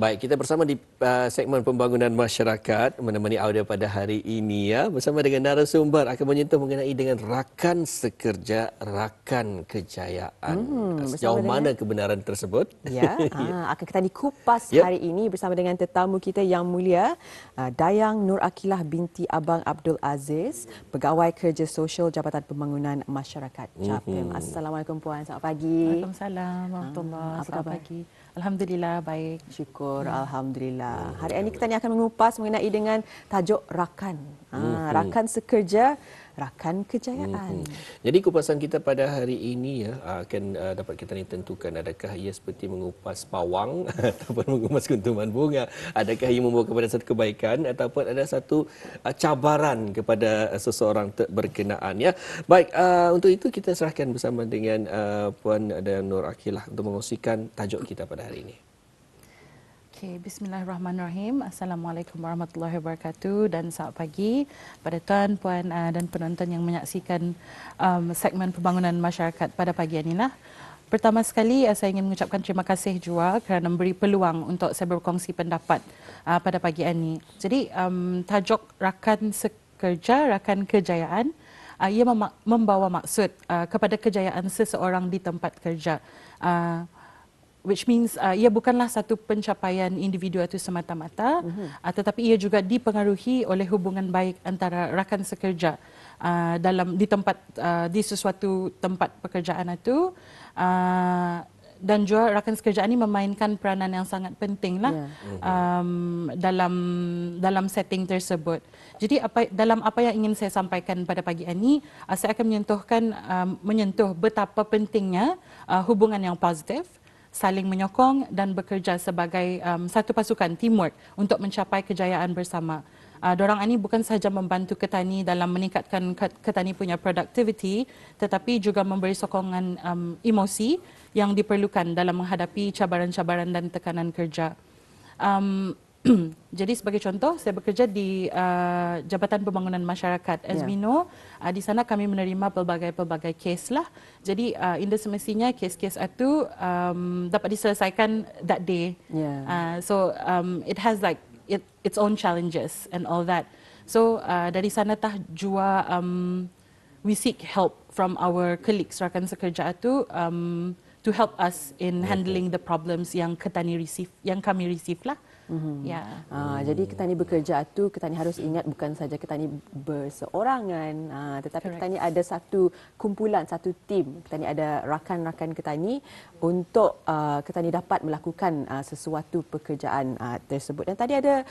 Baik, kita bersama di segmen pembangunan masyarakat menemani audio pada hari ini ya bersama dengan narasumber akan menyentuh mengenai dengan rakan sekerja, rakan kejayaan. Sejauh mana kebenaran tersebut? Ya, akan kita dikupas Yep. hari ini bersama dengan tetamu kita yang mulia, Dayang Nur Akilah binti Abang Abdul Aziz, Pegawai Kerja Sosial Jabatan Pembangunan Masyarakat JAPIM. Assalamualaikum Puan, selamat pagi. Waalaikumsalam warahmatullahi Apa khabar? pagi. Alhamdulillah baik. Syukur, Alhamdulillah. Hari ini kita akan mengupas mengenai dengan tajuk rakan. Rakan sekerja, rakan kejayaan. Jadi kupasan kita pada hari ini ya akan dapat kita tentukan adakah ia seperti mengupas pawang ataupun mengupas kuntuman bunga, adakah ia membawa kepada satu kebaikan ataupun ada satu cabaran kepada seseorang berkenaan ya. Baik, untuk itu kita serahkan bersama dengan Puan Dayang Nur Akilah untuk mengongsikan tajuk kita pada hari ini. Okay, bismillahirrahmanirrahim. Assalamualaikum warahmatullahi wabarakatuh dan selamat pagi pada tuan, puan dan penonton yang menyaksikan segmen pembangunan masyarakat pada pagi ini lah. Pertama sekali saya ingin mengucapkan terima kasih juga kerana memberi peluang untuk saya berkongsi pendapat pada pagi ini. Jadi tajuk rakan sekerja, rakan kejayaan, ia membawa maksud kepada kejayaan seseorang di tempat kerja. Which means ia bukanlah satu pencapaian individu itu semata-mata, tetapi ia juga dipengaruhi oleh hubungan baik antara rakan sekerja di sesuatu tempat pekerjaan itu, dan juga rakan sekerja ini memainkan peranan yang sangat penting lah dalam setting tersebut. Jadi dalam apa yang ingin saya sampaikan pada pagi ini, saya akan menyentuh betapa pentingnya hubungan yang positif, saling menyokong dan bekerja sebagai satu pasukan teamwork untuk mencapai kejayaan bersama. Dorang ini bukan sahaja membantu petani dalam meningkatkan petani punya productivity, tetapi juga memberi sokongan emosi yang diperlukan dalam menghadapi cabaran-cabaran dan tekanan kerja. Jadi sebagai contoh, saya bekerja di Jabatan Pembangunan Masyarakat as we know. Di sana kami menerima pelbagai kes lah. Jadi indah semestinya kes-kes itu dapat diselesaikan that day. So it has like its own challenges and all that. So dari sana jua we seek help from our colleagues rakan sekerja itu to help us in handling the problems yang kami receive lah. Jadi ketani bekerja itu, ketani harus ingat bukan saja ketani berseorangan, tetapi ketani ada satu kumpulan, satu tim. Ketani ada rakan-rakan ketani untuk ketani dapat melakukan sesuatu pekerjaan tersebut. Dan tadi ada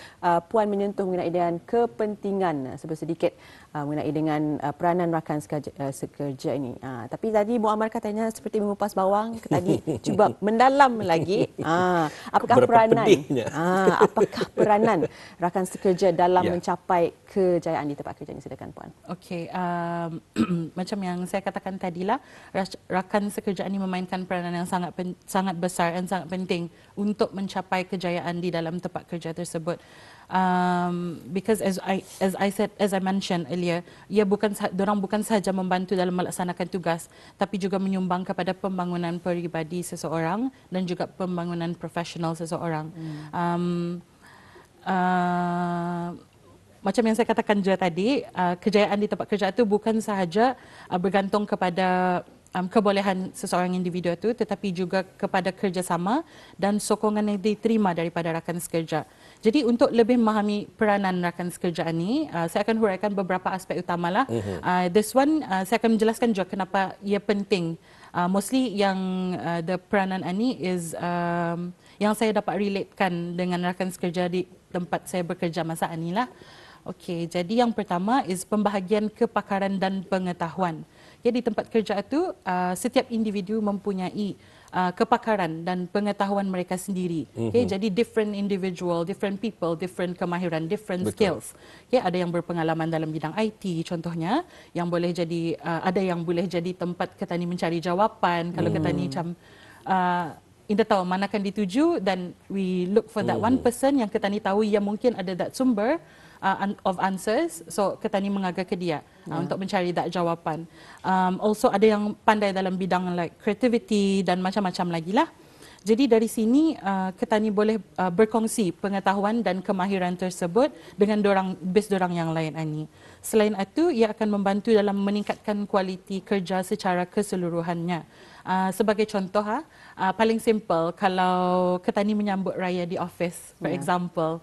Puan menyentuh mengenai dengan kepentingan sedikit mengenai dengan peranan rakan sekerja ini. Tapi tadi Muammar katanya seperti mengupas bawang, ketani cuba mendalam lagi. Apakah apakah peranan rakan sekerja dalam mencapai kejayaan di tempat kerja ini? Silakan Puan. Okey, macam yang saya katakan tadilah, rakan sekerja ini memainkan peranan yang sangat besar dan sangat penting untuk mencapai kejayaan di dalam tempat kerja tersebut. Because as I mentioned earlier, dorang bukan sahaja membantu dalam melaksanakan tugas, tapi juga menyumbang kepada pembangunan peribadi seseorang dan juga pembangunan profesional seseorang. Macam yang saya katakan juga tadi, kejayaan di tempat kerja itu bukan sahaja bergantung kepada kebolehan seseorang individu itu, tetapi juga kepada kerjasama dan sokongan yang diterima daripada rakan sekerja. Jadi untuk lebih memahami peranan rakan sekerja ini, saya akan huraikan beberapa aspek utamalah. This one, saya akan menjelaskan juga kenapa ia penting. Mostly yang the peranan ini is yang saya dapat relatekan dengan rakan sekerja di tempat saya bekerja masa inilah. Okey, jadi yang pertama is pembahagian kepakaran dan pengetahuan. Jadi di tempat kerja itu setiap individu mempunyai kepakaran dan pengetahuan mereka sendiri. Okay, jadi different individual, different people, different kemahiran, different skills. Okay, ada yang berpengalaman dalam bidang IT contohnya, yang boleh jadi ada yang boleh jadi tempat ketani mencari jawapan kalau ketani macam Indah tahu mana akan dituju dan we look for that one person yang ketani tahu yang mungkin ada that sumber of answers, so ketani mengagar ke dia untuk mencari that jawapan. Also ada yang pandai dalam bidang like creativity dan macam-macam lagi lah. Jadi dari sini Ketani boleh berkongsi pengetahuan dan kemahiran tersebut dengan base dorang yang lain ini. Selain itu, ia akan membantu dalam meningkatkan kualiti kerja secara keseluruhannya. Sebagai contoh, paling simple kalau Ketani menyambut raya di office, for example,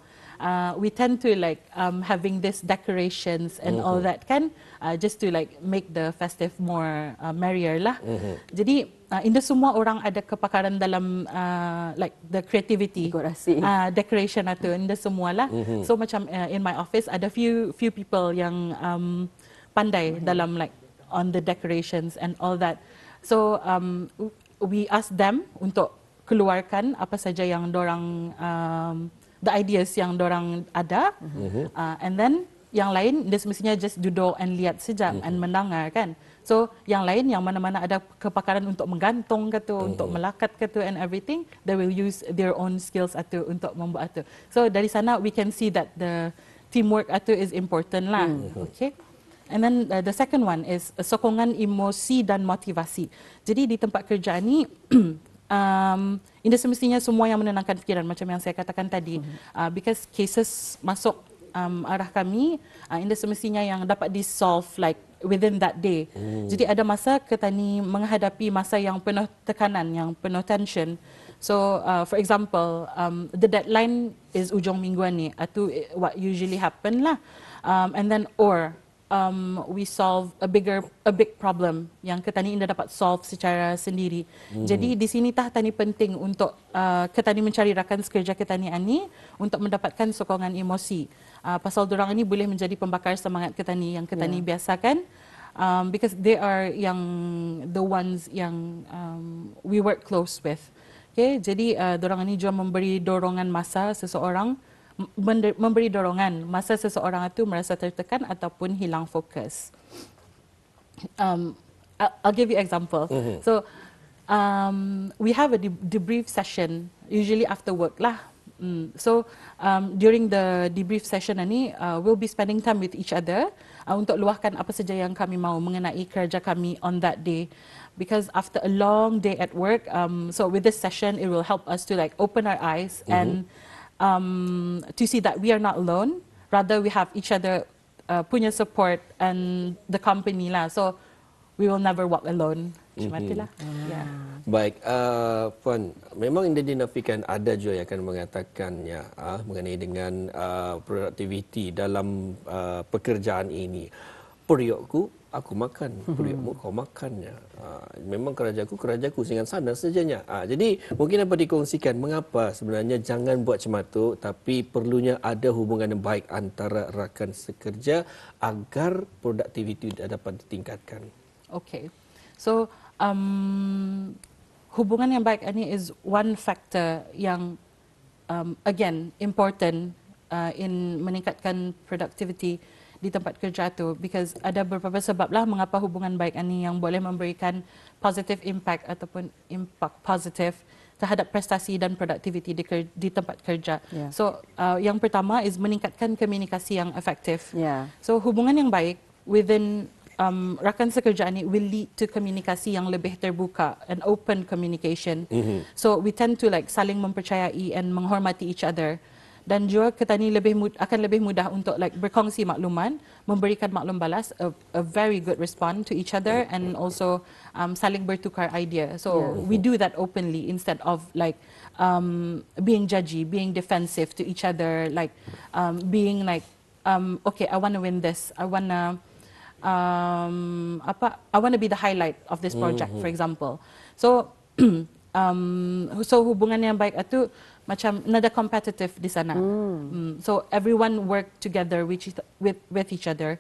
we tend to like having this decorations and all that kan, just to like make the festive more merrier lah. Jadi Indah semua orang ada kepakaran dalam like the creativity, dekorasi, decoration itu Indah semua lah. So macam in my office ada few people yang pandai dalam like on the decorations and all that. So we ask them untuk keluarkan apa saja yang dorang the ideas yang dorang ada, and then yang lain dia semestinya just duduk and lihat saja and mendengar kan. So yang lain yang mana-mana ada kepakaran untuk menggantung ke tu, untuk melakat ke tu and everything, they will use their own skills atu untuk membuat atu. So dari sana we can see that the teamwork atu is important lah. Okay. And then the second one is sokongan emosi dan motivasi. Jadi di tempat kerja ni ini semestinya semua yang menenangkan fikiran macam yang saya katakan tadi, because cases masuk arah kami, ini semestinya yang dapat di-solve like within that day. Jadi ada masa Ketani menghadapi masa yang penuh tekanan, yang penuh tension. So for example, the deadline is ujung mingguan ni, itu what usually happen lah. And then we solve a big problem yang Ketani Indah dapat solve secara sendiri. Jadi di sini Tani penting untuk Ketani mencari rakan sekerja Ketani ani untuk mendapatkan sokongan emosi. Pasal dorang ini boleh menjadi pembakar semangat Ketani yang Ketani biasakan, because they are yang the ones yang we work close with. Okay, jadi dorang ini juga memberi dorongan masa seseorang, memberi dorongan masa seseorang itu merasa tertekan ataupun hilang fokus. I'll give you example. So we have a debrief session usually after work lah. So during the debrief session ini, we'll be spending time with each other untuk luahkan apa saja yang kami mahu mengenai kerja kami on that day. Because after a long day at work, so with this session, it will help us to like open our eyes and to see that we are not alone. Rather, we have each other punya support and the company lah. So we will never walk alone. Macam itulah. Yeah. Baik, Puan, memang Indah dinafikan ada juga yang akan mengatakannya mengenai dengan produktiviti dalam pekerjaan ini. Periukku aku makan, periukmu kau makannya. Memang kerajaku dengan sana sejanya. Jadi mungkin dapat dikongsikan mengapa sebenarnya jangan buat macam itu, tapi perlunya ada hubungan yang baik antara rakan sekerja agar produktiviti dapat ditingkatkan. Okay, so hubungan yang baik ini is one factor yang again important in meningkatkan productivity di tempat kerja tu, because ada beberapa sebab lah mengapa hubungan baik ini yang boleh memberikan positive impact ataupun impact positif terhadap prestasi dan produktiviti di tempat kerja. So yang pertama is meningkatkan komunikasi yang efektif. So hubungan yang baik within rakan sekerja ini will lead to komunikasi yang lebih terbuka and open communication. So we tend to like saling mempercayai and menghormati each other. Dan juga Ketani akan lebih mudah untuk like berkongsi makluman, memberikan maklum balas, a very good response to each other, and also saling bertukar idea. So we do that openly instead of like being judgy, being defensive to each other, like being like okay, I want to win this, I want to be the highlight of this project, for example. So so hubungan yang baik itu macam nada competitive di sana. So everyone work together with each other.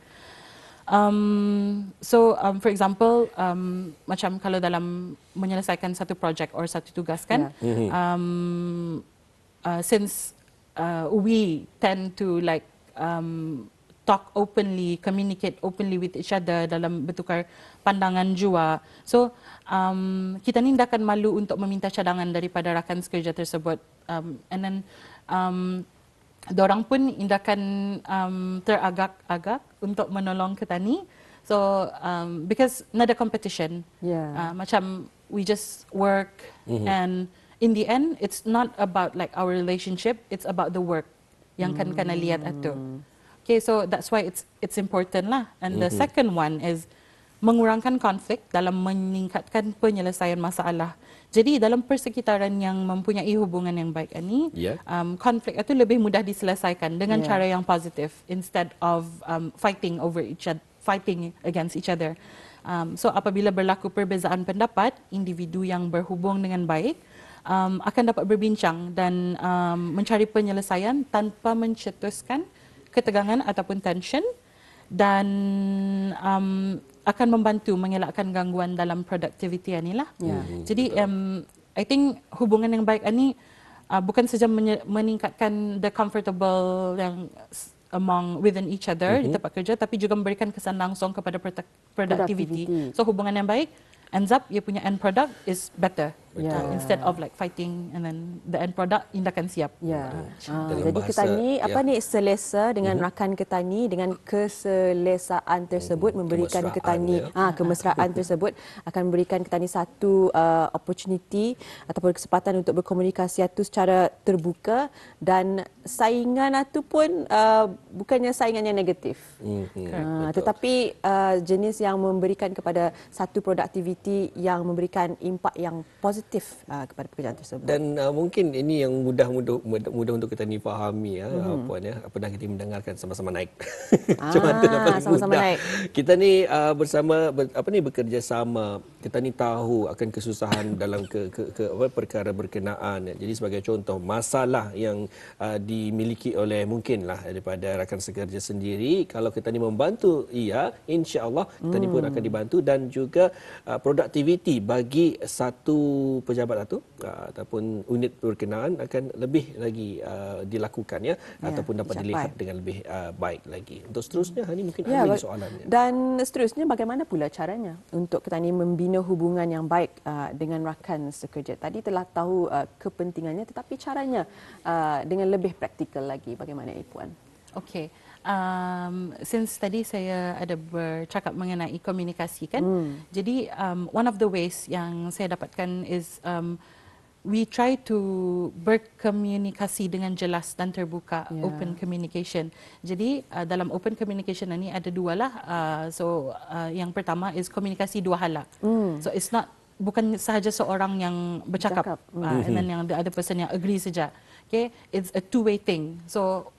So for example, macam kalau dalam menyelesaikan satu project or satu tugas kan, since we tend to like talk openly, communicate openly with each other dalam bertukar pandangan jua. So kita ni tidak akan malu untuk meminta cadangan daripada rakan sekerja tersebut. And then dorang pun tidak akan teragak-agak untuk menolong Ketani. So because not a competition, macam we just work and in the end it's not about like our relationship, it's about the work yang kan kena lihat itu. Okay, so that's why it's important lah. And the second one is mengurangkan konflik dalam meningkatkan penyelesaian masalah. Jadi dalam persekitaran yang mempunyai hubungan yang baik ini, konflik itu lebih mudah diselesaikan dengan cara yang positif instead of fighting against each other. So apabila berlaku perbezaan pendapat, individu yang berhubung dengan baik akan dapat berbincang dan mencari penyelesaian tanpa mencetuskan ketegangan ataupun tension, dan akan membantu mengelakkan gangguan dalam produktiviti inilah. Jadi I think hubungan yang baik ini bukan saja meningkatkan the comfortable yang within each other di tempat kerja, tapi juga memberikan kesan langsung kepada productivity. So hubungan yang baik ends up ia punya end product is better. Instead of like fighting and then the end product tindakan siap. Jadi kita ni selesa dengan rakan kita ni, dengan keselesaan tersebut memberikan kita ni kemesraan tersebut akan memberikan kita ni satu opportunity ataupun kesempatan untuk berkomunikasi itu secara terbuka, dan saingan itu pun bukannya saingan yang negatif. Tetapi jenis yang memberikan kepada satu produktiviti yang memberikan impak yang positif kepada pekerjaan tersebut. Dan mungkin ini yang mudah untuk kita ni fahami Puan pernah kita mendengarkan sama-sama naik. Sama-sama naik. Kita ni bersama bekerjasama, kita ni tahu akan kesusahan dalam perkara berkenaan. Jadi sebagai contoh masalah yang dimiliki oleh mungkinlah daripada rakan sekerja sendiri, kalau kita ni membantu insya-Allah kita ni pun akan dibantu, dan juga produktiviti bagi satu pejabat itu ataupun unit berkenaan akan lebih lagi dilakukan ataupun dapat dilihat dengan lebih baik lagi. Untuk seterusnya ini mungkin ada soalannya. Dan seterusnya bagaimana pula caranya untuk kita ni membina hubungan yang baik dengan rakan sekerja? Tadi telah tahu kepentingannya, tetapi caranya dengan lebih praktikal lagi bagaimana Puan? Okay. Since tadi saya ada bercakap mengenai komunikasi kan, jadi one of the ways yang saya dapatkan is we try to berkomunikasi dengan jelas dan terbuka, open communication. Jadi dalam open communication ini ada dua lah. Yang pertama is komunikasi dua hala. So it's not, bukan sahaja seorang yang bercakap and then yang the other person yang agree saja. Okay, it's a two-way thing. So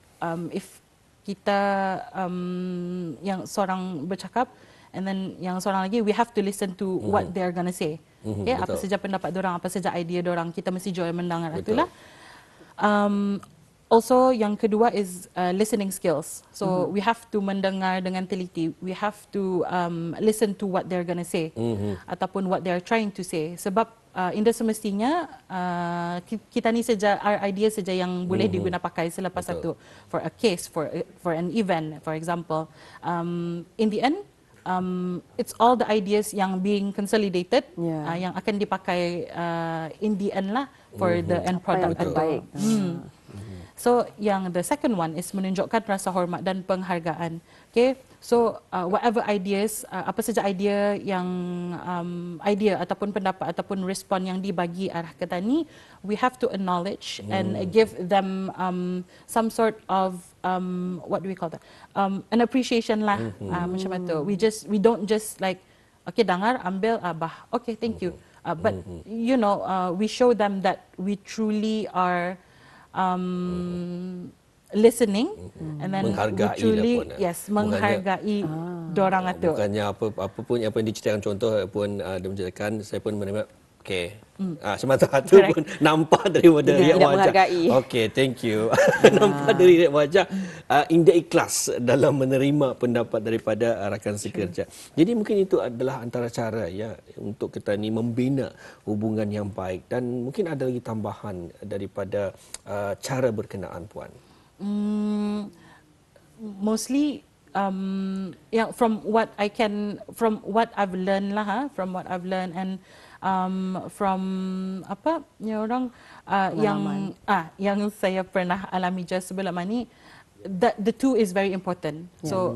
if kita yang seorang bercakap and then yang seorang lagi, we have to listen to what they are gonna say. Okay, apa saja pendapat dorang, apa saja idea dorang, kita mesti join mendengar itulah. Also yang kedua is listening skills. So we have to mendengar dengan teliti. We have to listen to what they're gonna say ataupun what they are trying to say. Sebab indah semestinya kita ni saja idea saja yang boleh diguna pakai selepas satu for a case, for an event, for example. In the end, it's all the ideas yang being consolidated yang akan dipakai in the end lah for the end product yang baik. So yang the second one is menunjukkan rasa hormat dan penghargaan. Okay, so whatever ideas, apa saja idea yang idea ataupun pendapat ataupun respon yang dibagi arah kita ni, we have to acknowledge and give them some sort of what do we call that, an appreciation lah, macam itu. We don't just like okay dengar ambil okay thank you, but you know we show them that we truly are listening and then menghargai truly menghargai dorang itu. Bukannya apa pun apa yang diceritakan, contoh pun dia menceritakan, saya pun menerima semata itu pun nampak daripada riak wajah. Okey, thank you. Nampak dari riak wajah indah ikhlas dalam menerima pendapat daripada rakan sekerja. Jadi mungkin itu adalah antara cara untuk kita ni membina hubungan yang baik, dan mungkin ada lagi tambahan daripada cara berkenaan Puan. Mostly from what I've learned and from orang yang saya pernah alami just sebelum ini, the two is very important. So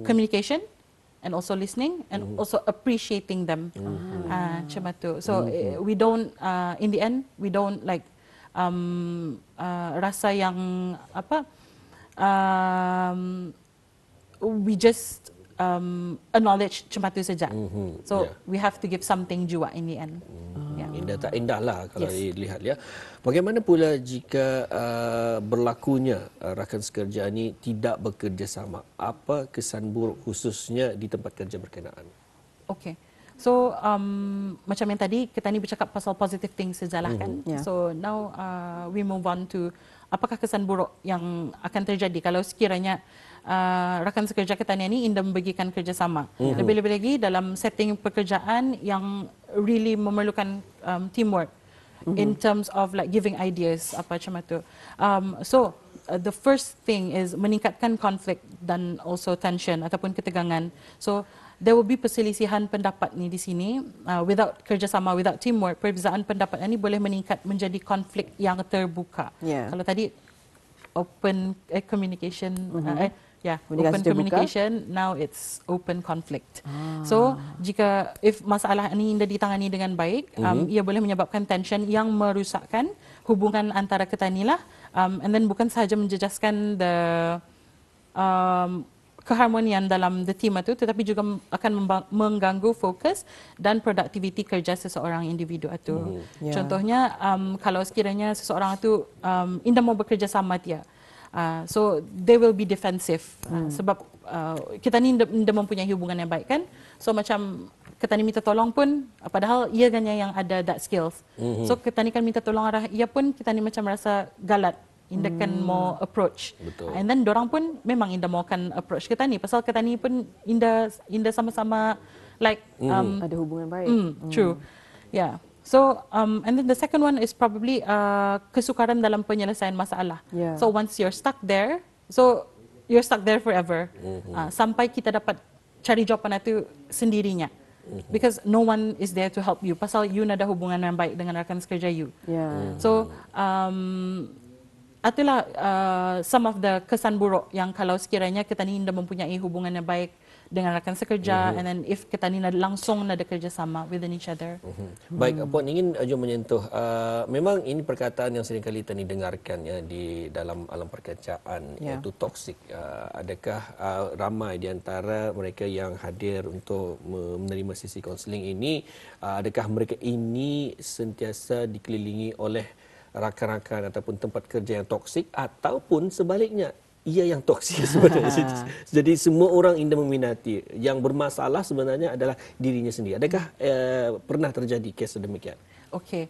communication and also listening and also appreciating them. Macam tu. So we don't in the end we don't like rasa yang apa we just acknowledge macam tu saja. So we have to give something juga in the end. Indah tak indah lah kalau Yes. dilihat ya. Bagaimana pula jika berlakunya rakan sekerja ini tidak bekerja sama? Apa kesan buruk khususnya di tempat kerja berkenaan? Okay. So macam yang tadi kita ni bercakap pasal positive things sajalah kan. Yeah. So now we move on to apakah kesan buruk yang akan terjadi kalau sekiranya rakan sekerja kita ni indah membagikan kerjasama. Lebih-lebih lagi dalam setting pekerjaan yang really memerlukan teamwork in terms of like giving ideas apa macam tu. So the first thing is meningkatkan konflik dan also tension ataupun ketegangan. So there will be perselisihan pendapat ni di sini without kerjasama, without teamwork, perbezaan pendapat ini boleh meningkat menjadi konflik yang terbuka. Yeah. Kalau tadi open communication, Komunikasi open terbuka. communication, now it's open conflict. So jika if masalah ini tidak ditangani dengan baik, ia boleh menyebabkan tension yang merusakkan hubungan antara kita ni lah, and then bukan sahaja menjejaskan the keharmonian dalam the team itu, tetapi juga akan mengganggu fokus dan produktiviti kerja seseorang individu itu. Yeah. Contohnya, kalau sekiranya seseorang itu indah mau bekerja sama dia, so they will be defensive sebab kita ni indah mempunyai hubungan yang baik kan, so macam kita ni minta tolong pun, padahal ia kan yang ada that skills. So kita ni kan minta tolong arah ia pun kita ni macam rasa galat. Indah kan mau approach. Betul. And then dorang pun memang Indah mau kan approach kita ni. Pasal kita ni pun Indah sama-sama like Ada hubungan baik. true. Yeah. So and then the second one is probably kesukaran dalam penyelesaian masalah. Yeah. So once you're stuck there, so you're stuck there forever. Sampai kita dapat cari jawapan itu sendirinya. Because no one is there to help you. Pasal you ada hubungan yang baik dengan rakan sekerja you. Yeah. So itulah some of the kesan buruk yang kalau sekiranya kita ni tidak mempunyai hubungan yang baik dengan rakan sekerja, and then if kita ni langsung ada kerjasama within each other. Baik, Puan ingin Jom menyentuh. Memang ini perkataan yang sering kali kita ni dengarkan ya di dalam alam pekerjaan, iaitu toksik. Adakah ramai di antara mereka yang hadir untuk menerima sesi kaunseling ini, adakah mereka ini sentiasa dikelilingi oleh rakan-rakan ataupun tempat kerja yang toksik, ataupun sebaliknya ia yang toksik sebenarnya. Jadi semua orang indah meminati. Yang bermasalah sebenarnya adalah dirinya sendiri. Adakah pernah terjadi kes demikian? Okay.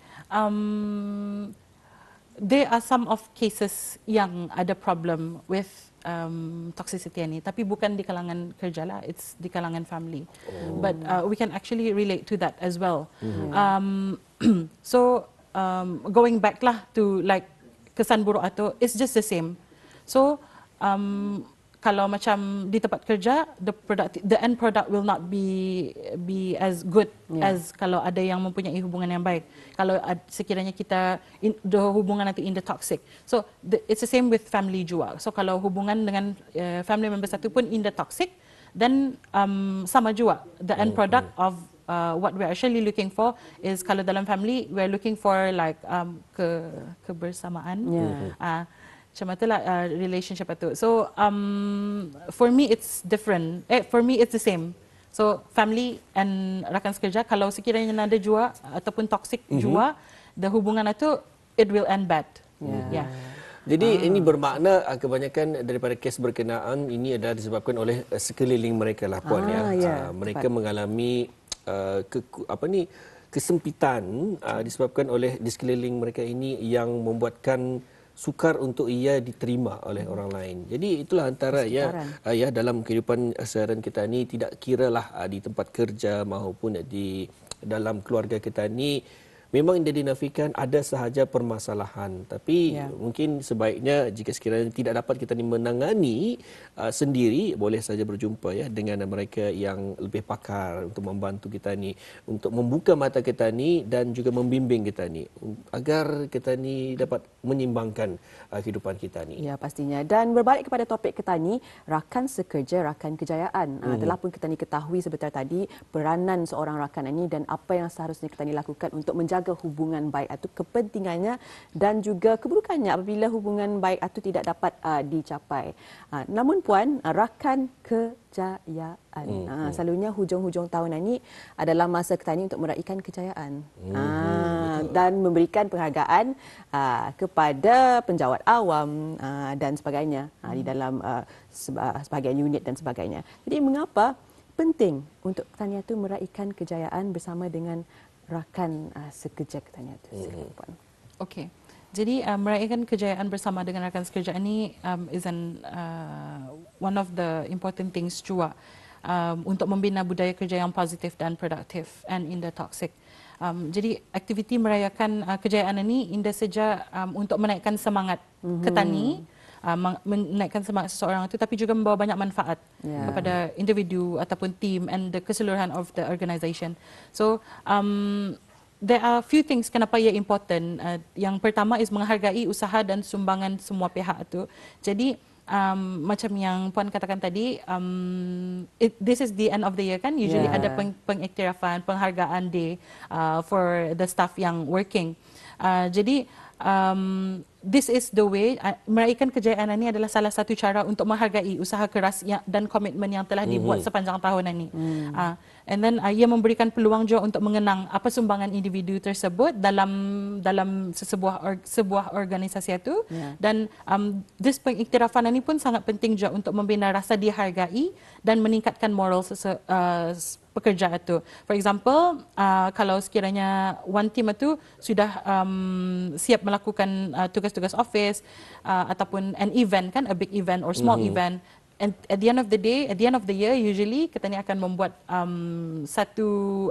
There are some of cases yang ada problem with toxicity ini, tapi bukan di kalangan kerja lah, it's di kalangan family. But we can actually relate to that as well. So going back lah to like kesan buruk itu, it's just the same. So kalau macam di tempat kerja, the end product will not be as good as kalau ada yang mempunyai hubungan yang baik. Kalau sekiranya kita the hubungan nanti in the toxic, so it's the same with family juga. So kalau hubungan dengan family member satu pun in the toxic, then sama juga the end product of what we're actually looking for is, kalau dalam family we're looking for like kebersamaan. Macam itulah relationship itu. So for me it's different. For me it's the same. So family and rakan sekerja, kalau sekiranya ada jua ataupun toxic jua, the hubungan itu it will end bad. Yeah. Jadi ini bermakna kebanyakan daripada kes berkenaan ini adalah disebabkan oleh sekeliling mereka lah, Puan ya. Mereka mengalami kesempitan disebabkan oleh di sekeliling mereka ini yang membuatkan sukar untuk ia diterima oleh orang lain. Jadi itulah antara ya dalam kehidupan seharian kita ni, tidak kiralah di tempat kerja maupun di dalam keluarga kita ni, memang tidak dinafikan ada sahaja permasalahan, tapi mungkin sebaiknya jika sekiranya tidak dapat kita ni menangani sendiri, boleh saja berjumpa ya dengan mereka yang lebih pakar untuk membantu kita ni, untuk membuka mata kita ni dan juga membimbing kita ni agar kita ni dapat menyimbangkan kehidupan kita ni. Ya, pastinya. Dan berbalik kepada topik kita ni, rakan sekerja, rakan kejayaan. Telah pun kita ni ketahui sebentar tadi peranan seorang rakan ini dan apa yang seharusnya kita ni lakukan untuk menjaga hubungan baik itu, kepentingannya dan juga keburukannya apabila hubungan baik itu tidak dapat dicapai. Namun puan, rakan kejayaan. Selalunya hujung-hujung tahun ini adalah masa kita ni untuk meraihkan kejayaan. Dan memberikan penghargaan kepada penjawat awam dan sebagainya di dalam sebahagian unit dan sebagainya. Jadi mengapa penting untuk Ketania itu meraihkan kejayaan bersama dengan rakan sekerja Ketania itu? Silakan puan. Okey. Jadi meraihkan kejayaan bersama dengan rakan sekerja ini is one of the important things juga untuk membina budaya kerja yang positif dan produktif and in the toxic. Jadi aktiviti merayakan kejayaan ini indah saja untuk menaikkan semangat ketani, menaikkan semangat seseorang itu, tapi juga membawa banyak manfaat kepada individu ataupun team and the keseluruhan of the organisation. So there are few things kenapa ia important. Yang pertama is menghargai usaha dan sumbangan semua pihak itu. Jadi macam yang puan katakan tadi, this is the end of the year kan, usually ada pengiktirafan, penghargaan day for the staff yang working. Jadi this is the way, meraihkan kejayaan ini adalah salah satu cara untuk menghargai usaha keras dan komitmen yang telah dibuat sepanjang tahun ini. And then ia memberikan peluang juga untuk mengenang apa sumbangan individu tersebut dalam sebuah organisasi itu. Dan this pengiktirafan ini pun sangat penting juga untuk membina rasa dihargai dan meningkatkan moral pekerja itu. For example, kalau sekiranya one team itu sudah siap melakukan tugas-tugas office ataupun an event kan, a big event or small event, and at the end of the day, at the end of the year, usually kita ni akan membuat satu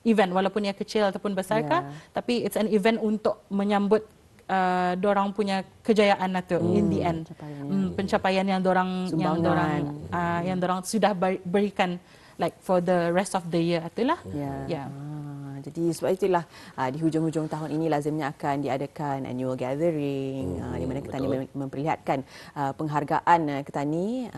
event walaupun ia kecil ataupun besar kah, tapi it's an event untuk menyambut dorang punya kejayaan itu in the end, pencapaian yang dorang sudah berikan like for the rest of the year itulah. Jadi sebab itulah di hujung-hujung tahun ini lazimnya akan diadakan annual gathering di mana Ketani memperlihatkan penghargaan Ketani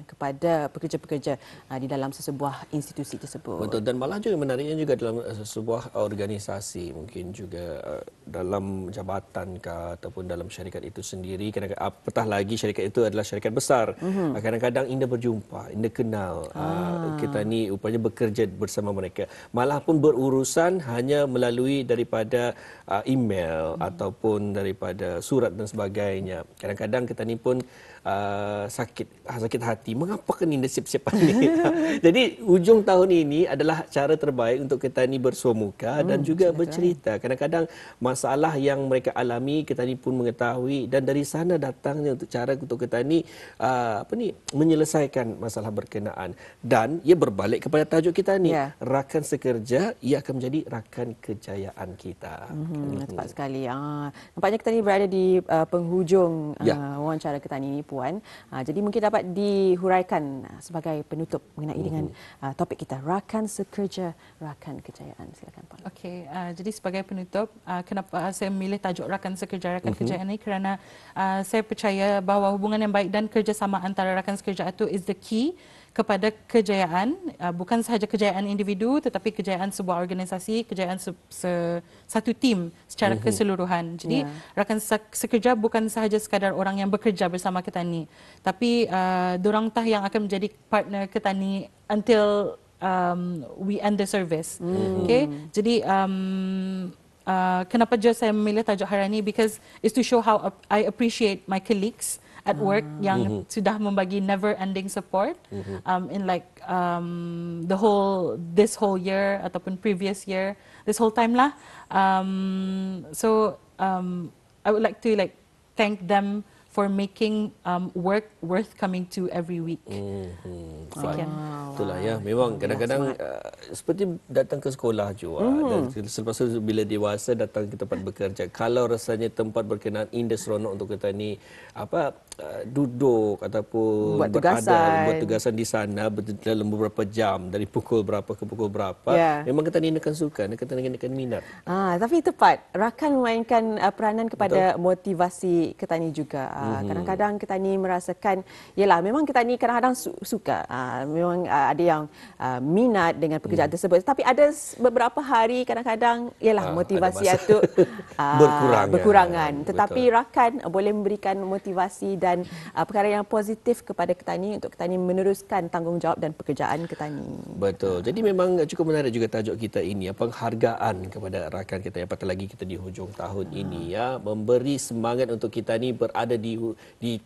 kepada pekerja-pekerja di dalam sesebuah institusi tersebut. Betul, dan malah juga menariknya juga dalam sebuah organisasi, mungkin juga dalam jabatan kah ataupun dalam syarikat itu sendiri, kadang-kadang apatah lagi syarikat itu adalah syarikat besar. Kadang-kadang indah berjumpa, indah kenal. Kita ni rupanya bekerja bersama mereka. Malah pun berurusan hanya melalui daripada email ataupun daripada surat dan sebagainya. Kadang-kadang kita ni pun sakit hati. Mengapa kena nasib-nasiban ni? Jadi hujung tahun ini adalah cara terbaik untuk kita ni bersuamuka dan juga bercerita. Kadang-kadang masalah yang mereka alami kita ni pun mengetahui, dan dari sana datangnya untuk cara untuk kita ni menyelesaikan masalah berkenaan. Dan ia berbalik kepada tajuk kita ni, rakan sekerja, ia akan menjadi rakan kejayaan kita. Tepat sekali. Nampaknya kita ni berada di penghujung wawancara kita ni, Puan. Jadi mungkin dapat dihuraikan sebagai penutup mengenai dengan topik kita, rakan sekerja, rakan kejayaan. Silakan, Puan. Okey, jadi sebagai penutup, kenapa saya memilih tajuk rakan sekerja, rakan kejayaan ini, kerana saya percaya bahawa hubungan yang baik dan kerjasama antara rakan sekerja itu is the key kepada kejayaan, bukan sahaja kejayaan individu tetapi kejayaan sebuah organisasi, kejayaan satu tim secara keseluruhan. Jadi rakan sekerja bukan sahaja sekadar orang yang bekerja bersama Ketani, tapi dorang tah yang akan menjadi partner Ketani until we end the service. Okay? Jadi kenapa je saya memilih tajuk hari ini, because it's to show how I appreciate my colleagues at work yang sudah membagi never ending support in like this whole year ataupun previous year, this whole time lah. So I would like to thank them for making work worth coming to every week. Fine. Sekian. Itulah ya. Memang kadang-kadang seperti datang ke sekolah juga dan selepas itu bila dewasa datang ke tempat bekerja. Kalau rasanya tempat berkenaan indah seronok untuk kita ni duduk ataupun Buat tugasan. buat tugasan di sana dalam beberapa jam dari pukul berapa ke pukul berapa. Ya. Memang kita ni akan suka, kita ni akan minat. Tapi tepat, rakan memainkan peranan kepada motivasi kita ni juga. Kadang-kadang kita ni merasakan, yelah memang kita ni kadang-kadang suka, memang ada yang minat dengan pekerjaan tersebut. Tapi ada beberapa hari kadang-kadang, yelah motivasi itu berkurangan. Tetapi Betul. rakan boleh memberikan motivasi dan perkara yang positif kepada kita ni untuk kita ni meneruskan tanggungjawab dan pekerjaan kita ni. Betul. Jadi memang cukup menarik juga tajuk kita ini, penghargaan kepada rakan kita, apatah lagi kita di hujung tahun ini ya, memberi semangat untuk kita ni berada di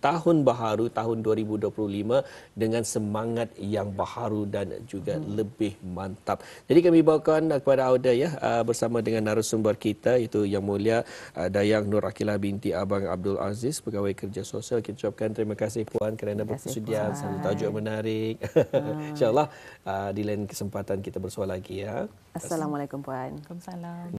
tahun baharu tahun 2025 dengan semangat yang baharu dan juga lebih mantap. Jadi kami bawakan kepada Auda ya bersama dengan narasumber kita iaitu Yang Mulia Dayang Nur Akilah binti Abang Abdul Aziz, pegawai kerja sosial. Kita ucapkan terima kasih Puan kerana bersedia, satu tajuk menarik. InsyaAllah di lain kesempatan kita bersua lagi ya. Assalamualaikum Puan. Waalaikumsalam.